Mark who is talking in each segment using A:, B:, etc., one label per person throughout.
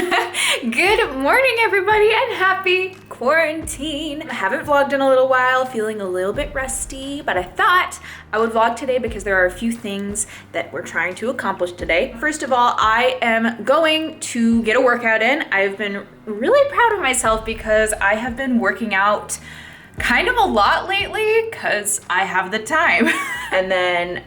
A: Good morning, everybody, and happy quarantine. I haven't vlogged in a little while, feeling a little bit rusty, but I thought I would vlog today because there are a few things that we're trying to accomplish today. First of all, I am going to get a workout in. I've been really proud of myself because I have been working out kind of a lot lately because I have the time. And then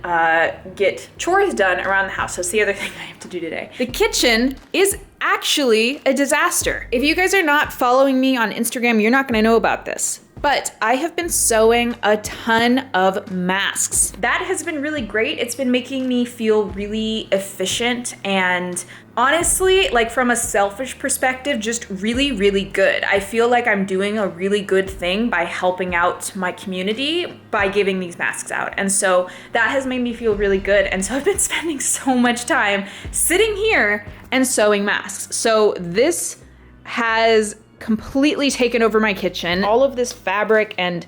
A: get chores done around the house. So that's the other thing I have to do today. The kitchen is actually a disaster. If you guys are not following me on Instagram, you're not gonna know about this. But I have been sewing a ton of masks. That has been really great. It's been making me feel really efficient and honestly, like from a selfish perspective, just really, really good. I feel like I'm doing a really good thing by helping out my community by giving these masks out. And so that has made me feel really good. And so I've been spending so much time sitting here and sewing masks. So this has completely taken over my kitchen. All of this fabric and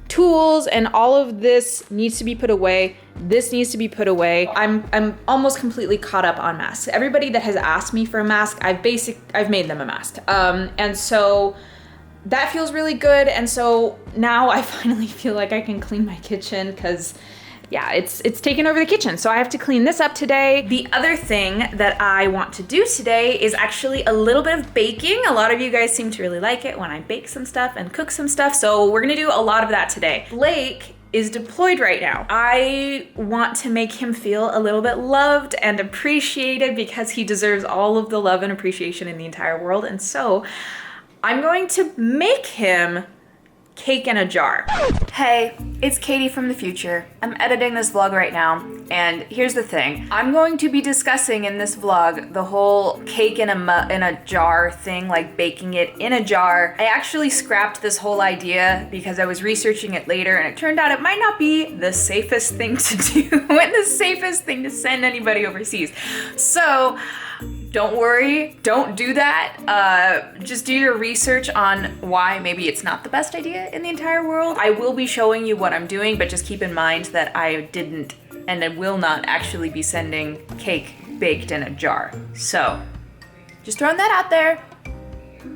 A: tools and all of this needs to be put away. This needs to be put away. I'm almost completely caught up on masks. Everybody that has asked me for a mask, I've made them a mask. And so that feels really good. And so now I finally feel like I can clean my kitchen because yeah, it's taken over the kitchen. So I have to clean this up today. The other thing that I want to do today is actually a little bit of baking. A lot of you guys seem to really like it when I bake some stuff and cook some stuff. So we're gonna do a lot of that today. Blake is deployed right now. I want to make him feel a little bit loved and appreciated because he deserves all of the love and appreciation in the entire world. And so I'm going to make him cake in a jar. Hey, it's Katie from the future. I'm editing this vlog right now, and here's the thing. I'm going to be discussing in this vlog the whole cake in a jar thing, like baking it in a jar. I actually scrapped this whole idea because I was researching it later, and it turned out it might not be the safest thing to do and the safest thing to send anybody overseas. So don't worry, don't do that. Just do your research on why maybe it's not the best idea in the entire world. I will be showing you what I'm doing, but just keep in mind that I didn't and I will not actually be sending cake baked in a jar. So, just throwing that out there.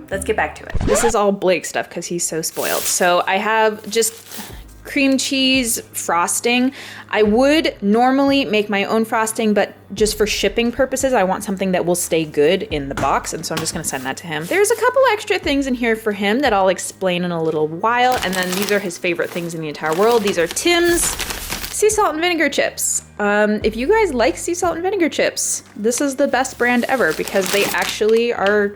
A: Let's get back to it. This is all Blake stuff because he's so spoiled. So I have just cream cheese frosting. I would normally make my own frosting, but just for shipping purposes, I want something that will stay good in the box, and so I'm just gonna send that to him. There's a couple extra things in here for him that I'll explain in a little while, and then these are his favorite things in the entire world. These are Tim's sea salt and vinegar chips. If you guys like sea salt and vinegar chips, this is the best brand ever because they actually are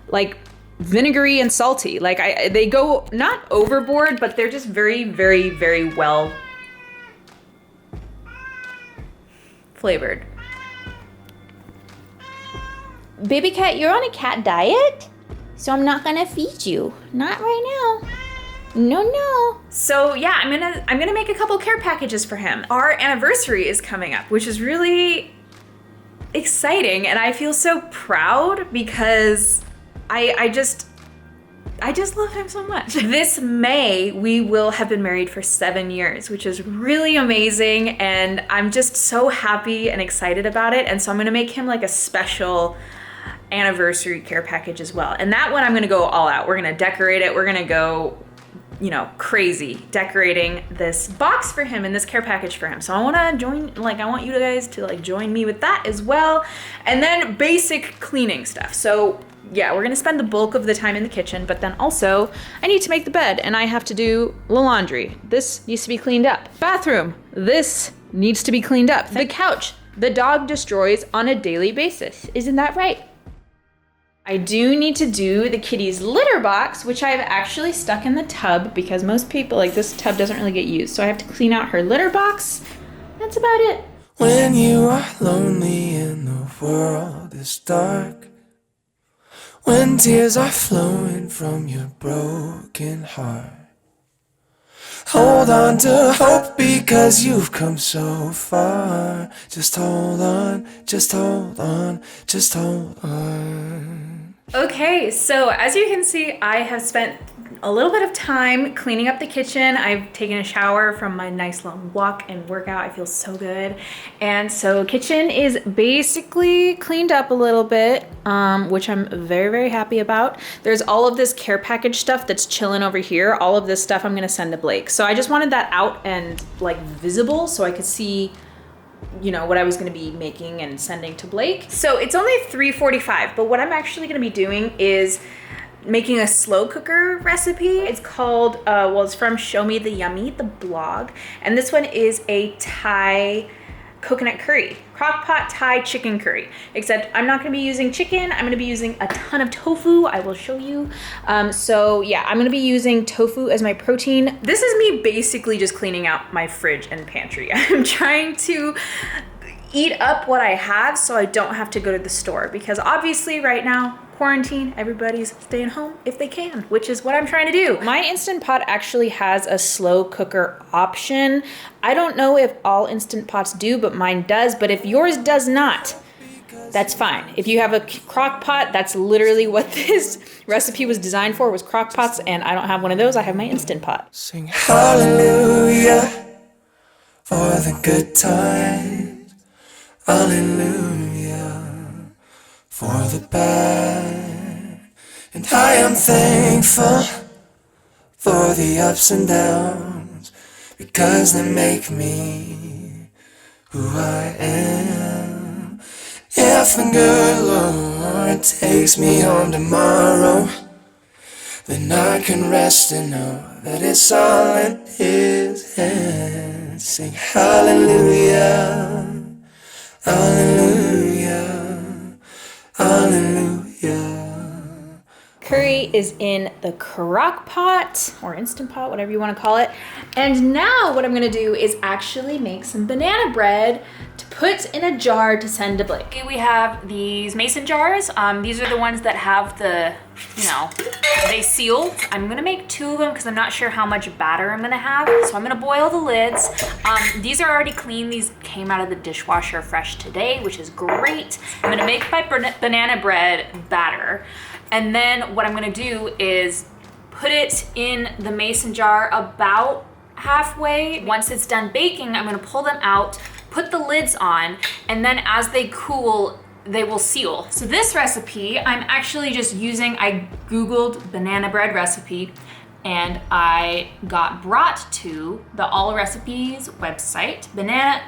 A: like vinegary and salty. Like they go not overboard, but they're just very, very, very well flavored. Baby cat, you're on a cat diet, so I'm not gonna feed you. Not right now. No. So yeah, I'm gonna make a couple care packages for him. Our anniversary is coming up, which is really exciting, and I feel so proud because I just love him so much. This May, we will have been married for 7 years, which is really amazing. And I'm just so happy and excited about it. And so I'm gonna make him like a special anniversary care package as well. And that one, I'm gonna go all out. We're gonna decorate it. We're gonna go, you know, crazy decorating this box for him and this care package for him. So I wanna join, I want you guys to like join me with that as well. And then basic cleaning stuff. So yeah, we're gonna spend the bulk of the time in the kitchen, but then also I need to make the bed and I have to do the laundry. This needs to be cleaned up. Bathroom, this needs to be cleaned up. The couch, the dog destroys on a daily basis. Isn't that right? I do need to do the kitty's litter box, which I've actually stuck in the tub because most people, like this tub doesn't really get used. So I have to clean out her litter box. That's about it.
B: When you are lonely and the world is dark, when tears are flowing from your broken heart, hold on to hope because you've come so far. Just hold on, just hold on, just hold on.
A: Okay, so as you can see, I have spent a little bit of time cleaning up the kitchen. I've taken a shower from my nice long walk and workout. I feel so good. And so kitchen is basically cleaned up a little bit, which I'm very, very happy about. There's all of this care package stuff that's chilling over here. All of this stuff I'm gonna send to Blake. So I just wanted that out and like visible so I could see, you know, what I was gonna be making and sending to Blake. So it's only 3:45, but what I'm actually gonna be doing is making a slow cooker recipe. It's called, well, it's from Show Me the Yummy, the blog. And this one is a Thai coconut curry, crock pot Thai chicken curry. Except I'm not gonna be using chicken, I'm gonna be using a ton of tofu. I will show you. So yeah, I'm gonna be using tofu as my protein. This is me basically just cleaning out my fridge and pantry. I'm trying to eat up what I have so I don't have to go to the store, because obviously right now, quarantine, everybody's staying home if they can, which is what I'm trying to do. My Instant Pot actually has a slow cooker option. I don't know if all Instant Pots do, but mine does. But if yours does not, that's fine. If you have a crock pot, that's literally what this recipe was designed for, was crock pots, and I don't have one of those. I have my Instant Pot.
B: Sing hallelujah for the good times. Hallelujah for the bad. And I am thankful for the ups and downs, because they make me who I am. If the good Lord takes me home tomorrow, then I can rest and know that it's all in His hands. Sing hallelujah, hallelujah, hallelujah.
A: Curry is in the crock pot or Instant Pot, whatever you want to call it. And now what I'm gonna do is actually make some banana bread to put in a jar to send to Blake. Okay, we have these mason jars. These are the ones that have the, you know, they seal. I'm gonna make 2 of them because I'm not sure how much batter I'm gonna have. So I'm gonna boil the lids. These are already clean. These came out of the dishwasher fresh today, which is great. I'm gonna make my banana bread batter. And then what I'm gonna do is put it in the mason jar about halfway. Once it's done baking, I'm gonna pull them out, put the lids on, and then as they cool, they will seal. So this recipe, I'm actually just using, I Googled banana bread recipe, and I got brought to the All Recipes website. Banana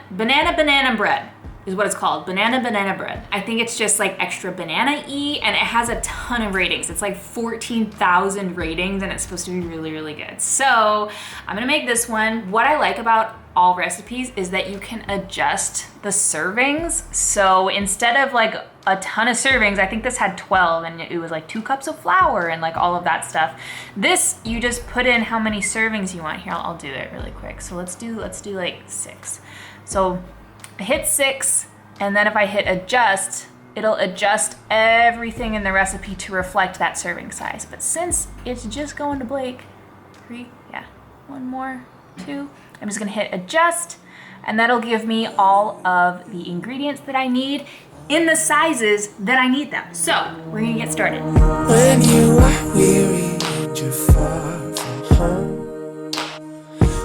A: bread is what it's called, banana bread. I think it's just like extra banana-y, and it has a ton of ratings. It's like 14,000 ratings, and it's supposed to be really, really good. So I'm gonna make this one. What I like about All Recipes is that you can adjust the servings. So instead of like a ton of servings, I think this had 12, and it was like 2 cups of flour and like all of that stuff. This, you just put in how many servings you want. Here, I'll do it really quick. So let's do like 6. So I hit 6, and then if I hit adjust, it'll adjust everything in the recipe to reflect that serving size. But since it's just going to Blake, 3, yeah, 1 more, 2, I'm just gonna hit adjust, and that'll give me all of the ingredients that I need in the sizes that I need them. So we're gonna get started.
B: When you are weary and you're far from home,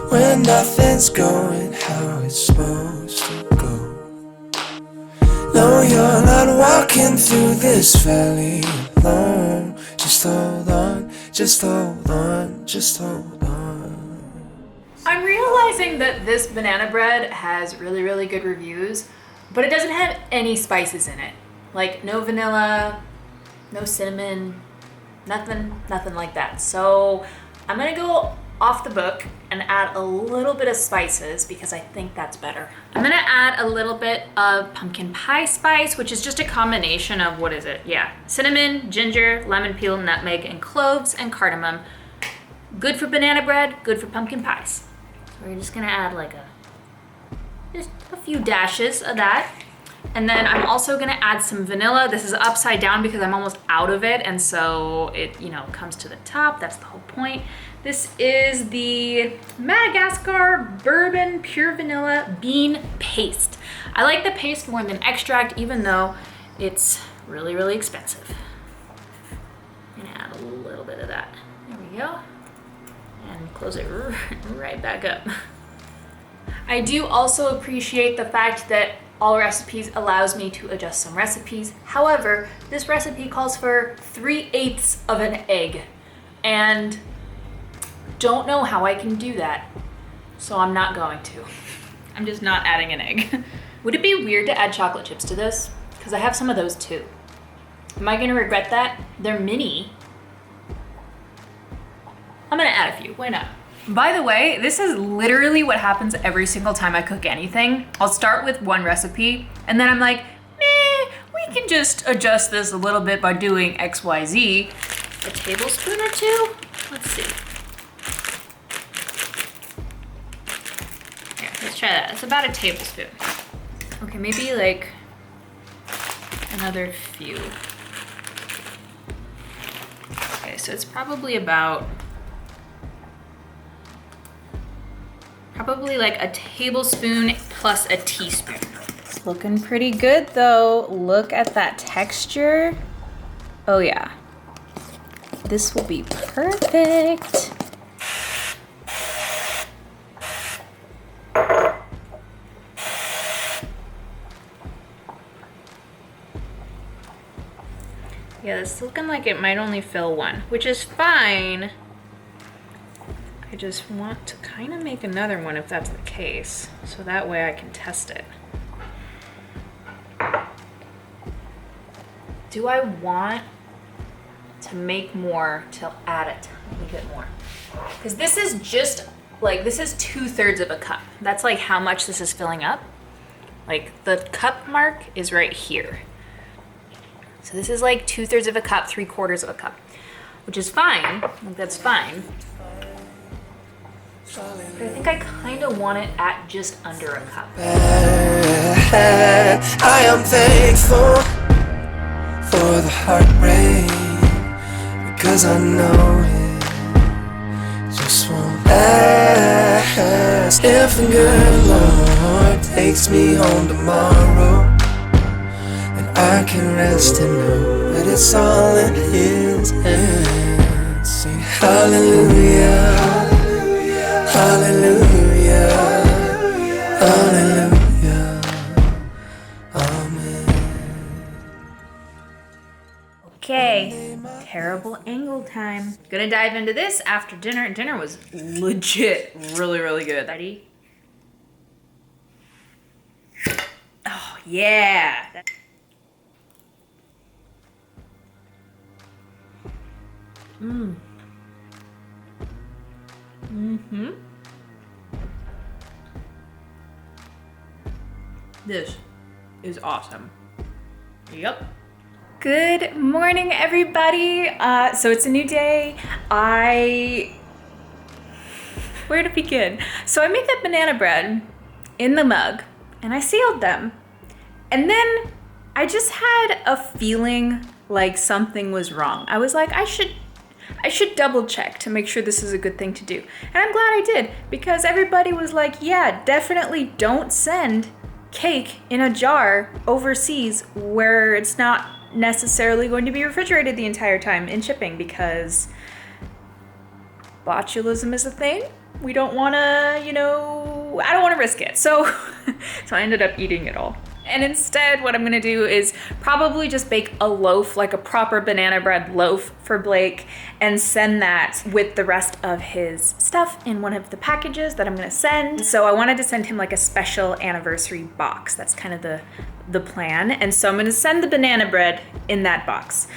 B: when nothing's going how it's supposed to go, no, you're not walking through this valley alone. Just hold on, just hold on, just hold on.
A: I'm realizing that this banana bread has really, really good reviews, but it doesn't have any spices in it. Like no vanilla, no cinnamon, nothing like that. So I'm gonna go off the book and add a little bit of spices because I think that's better. I'm gonna add a little bit of pumpkin pie spice, which is just a combination of, what is it? Yeah, cinnamon, ginger, lemon peel, nutmeg, and cloves and cardamom. Good for banana bread, good for pumpkin pies. So we're just gonna add like just a few dashes of that. And then I'm also gonna add some vanilla. This is upside down because I'm almost out of it, and so it, you know, comes to the top. That's the whole point. This is the Madagascar Bourbon Pure Vanilla Bean Paste. I like the paste more than extract, even though it's really, really expensive. I'm gonna add a little bit of that. There we go. and close it right back up. I do also appreciate the fact that All Recipes allows me to adjust some recipes. However, this recipe calls for 3/8 of an egg, and don't know how I can do that, so I'm not going to. I'm just not adding an egg. Would it be weird to add chocolate chips to this? Because I have some of those too. Am I gonna regret that? They're mini. I'm gonna add a few, why not? By the way, this is literally what happens every single time I cook anything. I'll start with one recipe, and then I'm like, we can just adjust this a little bit by doing X, Y, Z. A tablespoon or two? Let's see. Here, let's try that. It's about a tablespoon. Okay, maybe like another few. Okay, so it's probably like a tablespoon plus a teaspoon. It's looking pretty good though. Look at that texture. Oh yeah. This will be perfect. Yeah, it's looking like it might only fill one, which is fine. I just want to kind of make another one if that's the case, so that way I can test it. Do I want to make more to add a tiny bit more? Because this is just like, this is 2/3 of a cup. That's like how much this is filling up. Like the cup mark is right here. So this is like 2/3 of a cup, 3/4 of a cup, which is fine. Like that's fine. But I think I kind of want it at just under a cup.
B: I am thankful for the heartbreak, because I know it just won't last. If the good Lord takes me home tomorrow, then I can rest and know that it's all in His hands. Sing hallelujah. Hallelujah, hallelujah, amen.
A: Okay, terrible angle time. Gonna dive into this after dinner. Dinner was legit really, really good. Ready? Oh, yeah. This is awesome. Yep. Good morning, everybody. So it's a new day. Where to begin? So I made that banana bread in the mug and I sealed them. And then I just had a feeling like something was wrong. I was like, I should double check to make sure this is a good thing to do. And I'm glad I did, because everybody was like, yeah, definitely don't send cake in a jar overseas where it's not necessarily going to be refrigerated the entire time in shipping, because botulism is a thing. We don't want to, I don't want to risk it. So I ended up eating it all. And instead, what I'm gonna do is probably just bake a loaf, like a proper banana bread loaf for Blake, and send that with the rest of his stuff in one of the packages that I'm gonna send. So I wanted to send him like a special anniversary box. That's kind of the plan. And so I'm gonna send the banana bread in that box.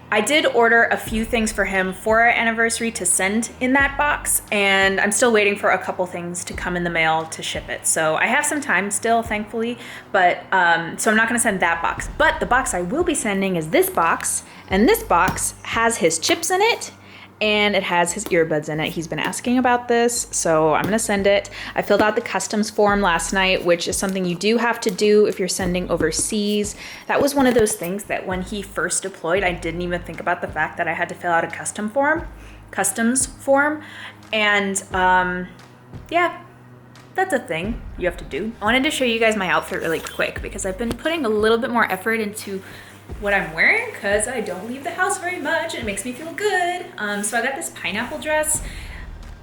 A: I did order a few things for him for our anniversary to send in that box, and I'm still waiting for a couple things to come in the mail to ship it. So I have some time still, thankfully, but so I'm not gonna send that box. But the box I will be sending is this box, and this box has his chips in it, and it has his earbuds in it. He's been asking about this, so I'm gonna send it. I filled out the customs form last night, which is something you do have to do if you're sending overseas. That was one of those things that when he first deployed, I didn't even think about the fact that I had to fill out a customs form. And yeah, that's a thing you have to do. I wanted to show you guys my outfit really quick because I've been putting a little bit more effort into what I'm wearing because I don't leave the house very much and it makes me feel good. So I got this pineapple dress.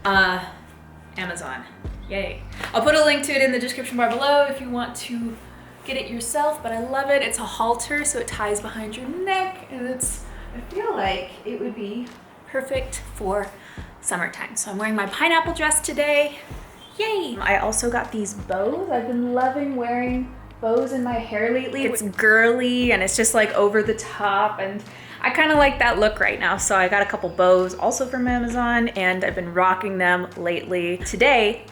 A: Amazon. Yay. I'll put a link to it in the description bar below if you want to get it yourself, but I love it. It's a halter, so it ties behind your neck, and I feel like it would be perfect for summertime. So I'm wearing my pineapple dress today. Yay! I also got these bows. I've been loving wearing bows in my hair lately. It's girly and it's just like over the top, and I kind of like that look right now. So I got a couple bows also from Amazon, and I've been rocking them lately. Today,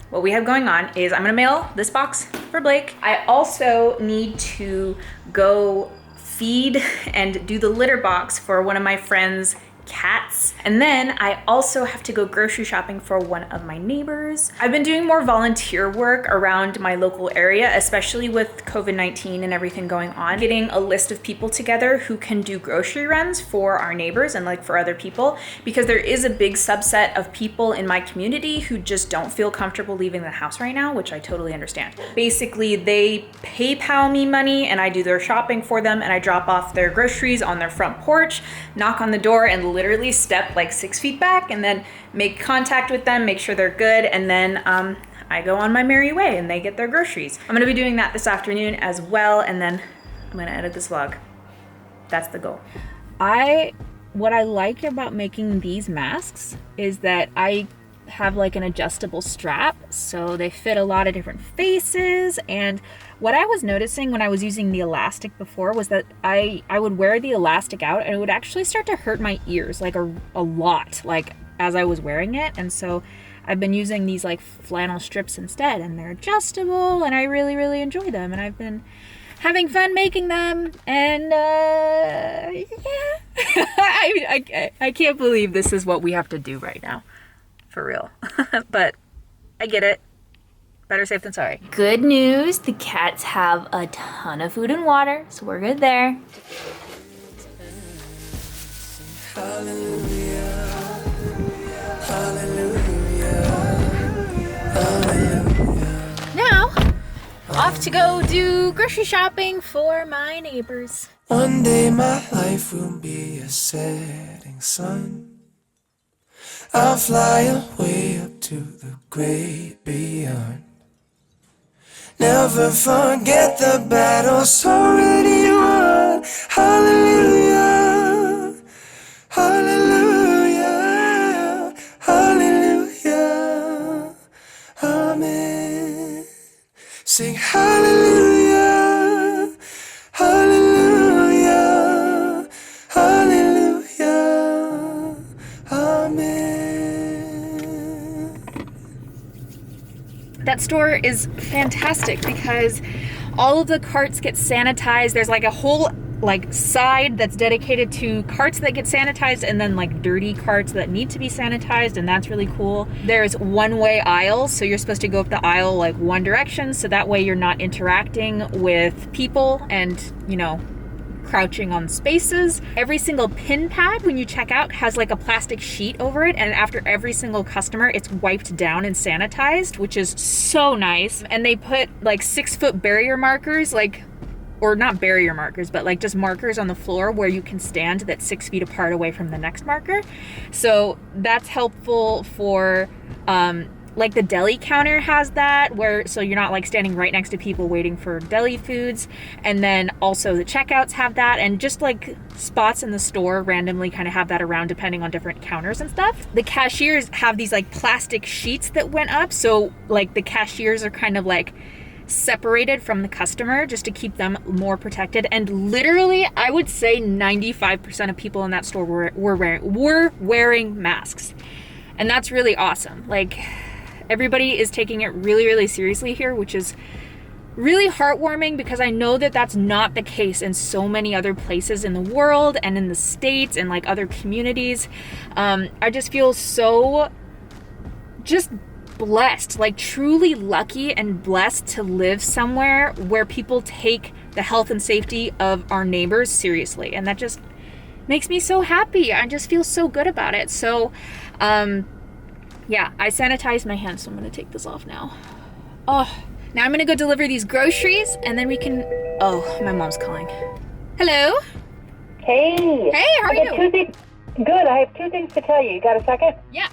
A: what we have going on is I'm gonna mail this box for Blake. I also need to go feed and do the litter box for one of my friends' cats. And then I also have to go grocery shopping for one of my neighbors. I've been doing more volunteer work around my local area, especially with COVID-19 and everything going on. Getting a list of people together who can do grocery runs for our neighbors and like for other people, because there is a big subset of people in my community who just don't feel comfortable leaving the house right now, which I totally understand. Basically, they PayPal me money and I do their shopping for them, and I drop off their groceries on their front porch, knock on the door, and literally step like 6 feet back and then make contact with them, make sure they're good, and then I go on my merry way and they get their groceries. I'm gonna be doing that this afternoon as well, and then I'm gonna edit this vlog. That's the goal. What I like about making these masks is that I have like an adjustable strap, so they fit a lot of different faces. And what I was noticing when I was using the elastic before was that I would wear the elastic out and it would actually start to hurt my ears like a lot, like as I was wearing it. And so I've been using these like flannel strips instead, and they're adjustable and I really, really enjoy them, and I've been having fun making them, and yeah. I can't believe this is what we have to do right now. For real. But I get it. Better safe than sorry. Good news, the cats have a ton of food and water, so we're good there.
B: Hallelujah, hallelujah, hallelujah.
A: Now, off to go do grocery shopping for my neighbors.
B: One day my life will be a setting sun. I'll fly away up to the great beyond. Never forget the battle's already won. Hallelujah, hallelujah, hallelujah, amen. Sing hallelujah, hallelujah, hallelujah, amen.
A: That store is fantastic because all of the carts get sanitized. There's like a whole like side that's dedicated to carts that get sanitized, and then like dirty carts that need to be sanitized, and that's really cool. There's one-way aisles, so you're supposed to go up the aisle like one direction, so that way you're not interacting with people and, you know, crouching on spaces. Every single pin pad when you check out has like a plastic sheet over it, and after every single customer it's wiped down and sanitized, which is so nice. And they put like 6-foot barrier markers, like, or not barrier markers, but like just markers on the floor where you can stand that's 6 feet apart away from the next marker. So that's helpful for like the deli counter has that, where so you're not like standing right next to people waiting for deli foods. And then also the checkouts have that, and just like spots in the store randomly kind of have that around depending on different counters and stuff. The cashiers have these like plastic sheets that went up, so like the cashiers are kind of like separated from the customer just to keep them more protected. And literally I would say 95% of people in that store were wearing masks, and that's really awesome. Like, everybody is taking it really, really seriously here, which is really heartwarming, because I know that that's not the case in so many other places in the world and in the States and like other communities. I just feel so just blessed, like truly lucky and blessed to live somewhere where people take the health and safety of our neighbors seriously. And that just makes me so happy. I just feel so good about it. So, yeah, I sanitized my hands, so I'm gonna take this off now. Oh, now I'm gonna go deliver these groceries, and then we can, oh, my mom's calling. Hello?
C: Hey.
A: Hey, how are you?
C: Good. I have two things to tell you. You got a second?
A: Yeah.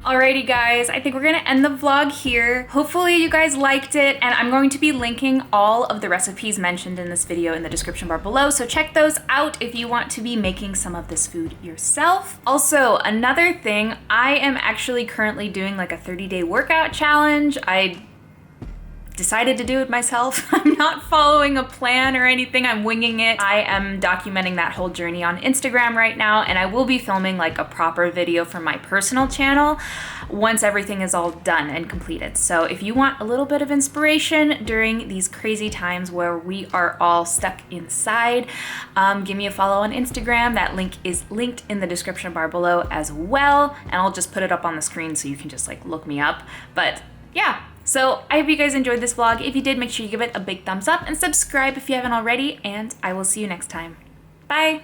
A: Alrighty guys, I think we're gonna end the vlog here. Hopefully you guys liked it, and I'm going to be linking all of the recipes mentioned in this video in the description bar below, so check those out if you want to be making some of this food yourself. Also, another thing, I am actually currently doing like a 30-day workout challenge. I decided to do it myself. I'm not following a plan or anything, I'm winging it. I am documenting that whole journey on Instagram right now, and I will be filming like a proper video for my personal channel once everything is all done and completed. So if you want a little bit of inspiration during these crazy times where we are all stuck inside, give me a follow on Instagram. That link is linked in the description bar below as well, and I'll just put it up on the screen so you can just like look me up. But yeah, so I hope you guys enjoyed this vlog. If you did, make sure you give it a big thumbs up and subscribe if you haven't already, and I will see you next time. Bye!